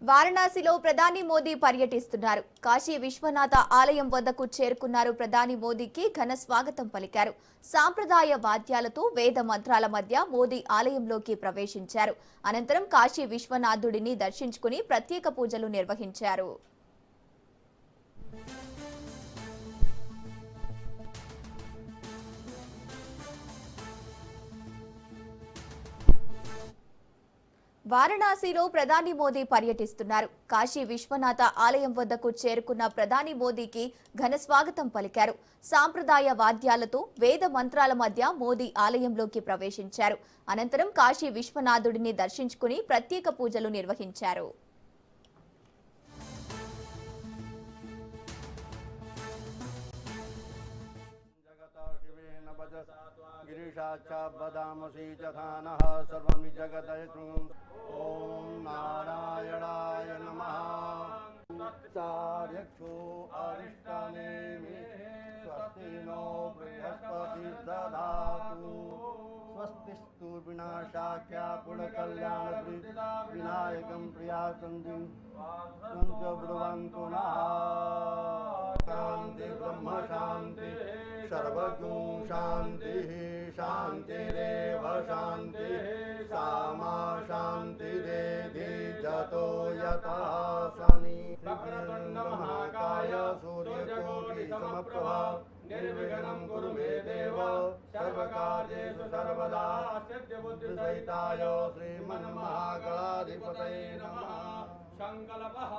వారణాసిలో ప్రధాని మోదీ పర్యటిస్తున్నారు. కాశీ విశ్వనాథ ఆలయం వద్దకు చేరుకున్నారు. ప్రధాని మోదీకి ఘన స్వాగతం పలికారు. సాంప్రదాయ వాద్యాలతో వేద మంత్రాల మధ్య మోదీ ఆలయంలోకి ప్రవేశించారు. అనంతరం కాశీ విశ్వనాథుడిని దర్శించుకుని ప్రత్యేక పూజలు నిర్వహించారు. వారణాసిలో ప్రధాని మోదీ పర్యటిస్తున్నారు. కాశీ విశ్వనాథ ఆలయం వద్దకు చేరుకున్న ప్రధాని మోదీకి ఘన స్వాగతం పలికారు. సాంప్రదాయ వాద్యాలతో వేద మంత్రాల మధ్య మోదీ ఆలయంలోకి ప్రవేశించారు. అనంతరం కాశీ విశ్వనాథుడిని దర్శించుకుని ప్రత్యేక పూజలు నిర్వహించారు. गिरीशाच्चाबदामसि चथानः सर्वं जगदयतु ॐ नारायणाय नमः सार्यक्षो अरिष्टनेमि स्वस्ति नो बृहस्पतिर्दधातु स्वस्तिस्तु विनाशाख्या पुण्यकल्याणकृ विनायकं प्रियासन्धिं सञ्च ब्रुवन्तु नः शान्ति ब्रह्म शान्ति सर्वगुं शान्तिः शान्तिरेव शान्तिः सामा शान्तिरेधि जतो यतः शनि महाकाय सूर्यकोटिसमप्रभा निर्विघ्नं कुरु मे देव सर्वकार्येषु सर्वदा सिद्धिबुद्धिसहिताय श्रीमन्महागणाधिपतये नमः। संकल्पः